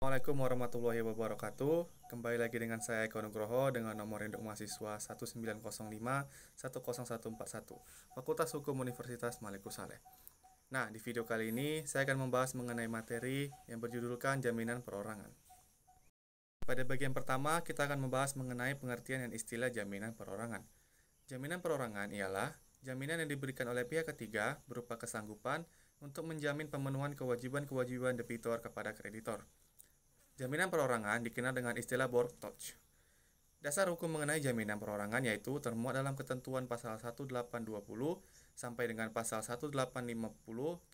Assalamualaikum warahmatullahi wabarakatuh. Kembali lagi dengan saya Eko Nugroho dengan nomor induk mahasiswa 1905101141 Fakultas Hukum Universitas Maliku Saleh. Nah, di video kali ini saya akan membahas mengenai materi yang berjudulkan jaminan perorangan. Pada bagian pertama, kita akan membahas mengenai pengertian dan istilah jaminan perorangan. Jaminan perorangan ialah jaminan yang diberikan oleh pihak ketiga berupa kesanggupan untuk menjamin pemenuhan kewajiban-kewajiban debitor kepada kreditor. Jaminan perorangan dikenal dengan istilah bortoch. Dasar hukum mengenai jaminan perorangan yaitu termuat dalam ketentuan pasal 1820 sampai dengan pasal 1850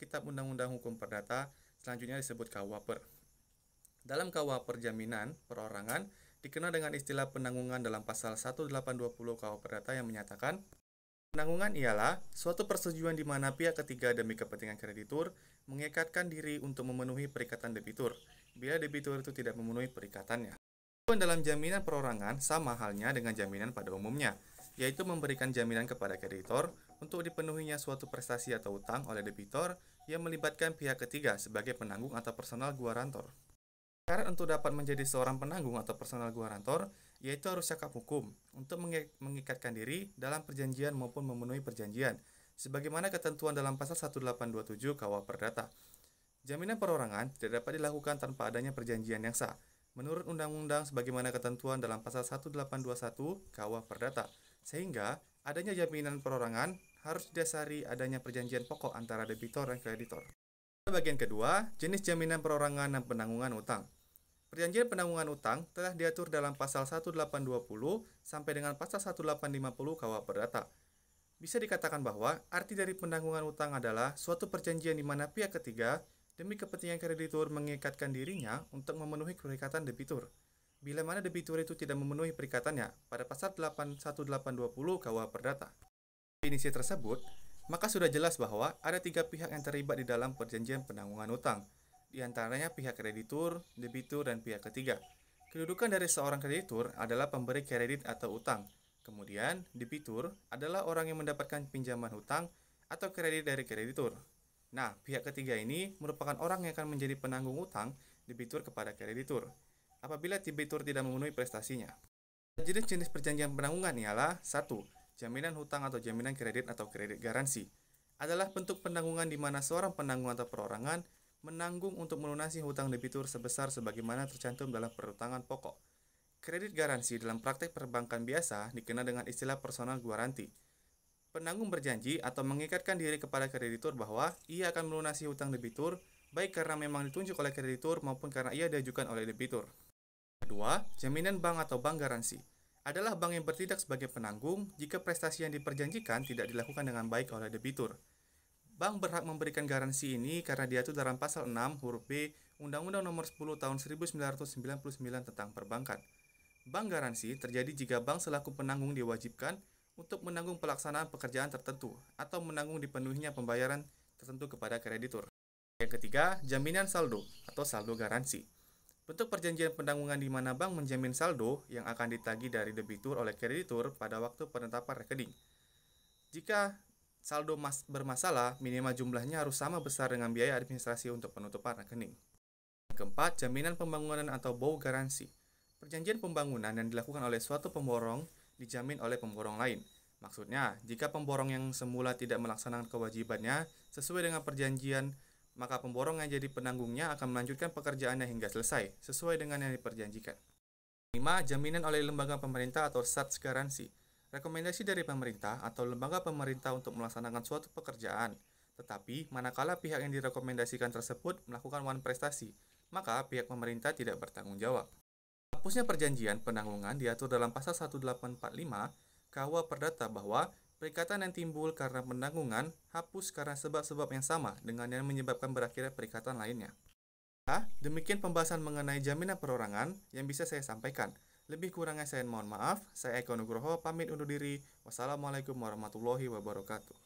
Kitab Undang-Undang Hukum Perdata, selanjutnya disebut KUHP. Dalam KUHP jaminan perorangan dikenal dengan istilah penanggungan dalam pasal 1820 KUHP Perdata yang menyatakan penanggungan ialah suatu persetujuan di mana pihak ketiga demi kepentingan kreditur mengikatkan diri untuk memenuhi perikatan debitur, bila debitur itu tidak memenuhi perikatannya. Dalam jaminan perorangan sama halnya dengan jaminan pada umumnya, yaitu memberikan jaminan kepada kreditor untuk dipenuhinya suatu prestasi atau utang oleh debitor yang melibatkan pihak ketiga sebagai penanggung atau personal guarantor. Syarat untuk dapat menjadi seorang penanggung atau personal guarantor yaitu harus cakap hukum untuk mengikatkan diri dalam perjanjian maupun memenuhi perjanjian, sebagaimana ketentuan dalam pasal 1827 KUH Perdata. Jaminan perorangan tidak dapat dilakukan tanpa adanya perjanjian yang sah, menurut undang-undang sebagaimana ketentuan dalam pasal 1821 KUH Perdata, sehingga adanya jaminan perorangan harus didasari adanya perjanjian pokok antara debitor dan kreditor. Bagian kedua, jenis jaminan perorangan dan penanggungan utang. Perjanjian penanggungan utang telah diatur dalam pasal 1820 sampai dengan pasal 1850 KUH Perdata. Bisa dikatakan bahwa arti dari penanggungan utang adalah suatu perjanjian di mana pihak ketiga demi kepentingan kreditur mengikatkan dirinya untuk memenuhi perikatan debitur. Bila mana debitur itu tidak memenuhi perikatannya pada pasal 1820 KUH Perdata. Definisi tersebut, maka sudah jelas bahwa ada tiga pihak yang terlibat di dalam perjanjian penanggungan utang, di antaranya pihak kreditur, debitur, dan pihak ketiga. Kedudukan dari seorang kreditur adalah pemberi kredit atau utang. Kemudian, debitur adalah orang yang mendapatkan pinjaman hutang atau kredit dari kreditur. Nah, pihak ketiga ini merupakan orang yang akan menjadi penanggung utang debitur kepada kreditur apabila debitur tidak memenuhi prestasinya. Jenis-jenis perjanjian penanggungan ialah 1. Jaminan hutang atau jaminan kredit atau kredit garansi adalah bentuk penanggungan di mana seorang penanggung atau perorangan menanggung untuk melunasi hutang debitur sebagaimana tercantum dalam perutangan pokok. Kredit garansi dalam praktek perbankan biasa dikenal dengan istilah personal guaranti. Penanggung berjanji atau mengikatkan diri kepada kreditur bahwa ia akan melunasi hutang debitur baik karena memang ditunjuk oleh kreditur maupun karena ia diajukan oleh debitur. Kedua, jaminan bank atau bank garansi adalah bank yang bertindak sebagai penanggung jika prestasi yang diperjanjikan tidak dilakukan dengan baik oleh debitur. Bank berhak memberikan garansi ini karena diatur dalam pasal 6 huruf B Undang-Undang Nomor 10 Tahun 1999 tentang perbankan. Bank garansi terjadi jika bank selaku penanggung diwajibkan untuk menanggung pelaksanaan pekerjaan tertentu atau menanggung dipenuhinya pembayaran tertentu kepada kreditur. Yang ketiga, jaminan saldo atau saldo garansi. Bentuk perjanjian penanggungan di mana bank menjamin saldo yang akan ditagih dari debitur oleh kreditur pada waktu penetapan rekening. Jika saldo bermasalah, minimal jumlahnya harus sama besar dengan biaya administrasi untuk penutupan rekening. Yang keempat, jaminan pembangunan atau BOW garansi. Perjanjian pembangunan yang dilakukan oleh suatu pemborong dijamin oleh pemborong lain. Maksudnya, jika pemborong yang semula tidak melaksanakan kewajibannya sesuai dengan perjanjian, maka pemborong yang jadi penanggungnya akan melanjutkan pekerjaannya hingga selesai, sesuai dengan yang diperjanjikan. 5. Jaminan oleh lembaga pemerintah atau SATS garansi. Rekomendasi dari pemerintah atau lembaga pemerintah untuk melaksanakan suatu pekerjaan. Tetapi, manakala pihak yang direkomendasikan tersebut melakukan prestasi, maka pihak pemerintah tidak bertanggung jawab. Hapusnya perjanjian penanggungan diatur dalam pasal 1845 KUH Perdata bahwa perikatan yang timbul karena penanggungan hapus karena sebab-sebab yang sama dengan yang menyebabkan berakhirnya perikatan lainnya. Demikian pembahasan mengenai jaminan perorangan yang bisa saya sampaikan. Lebih kurangnya saya mohon maaf. Saya Eko Nugroho pamit undur diri. Wassalamualaikum warahmatullahi wabarakatuh.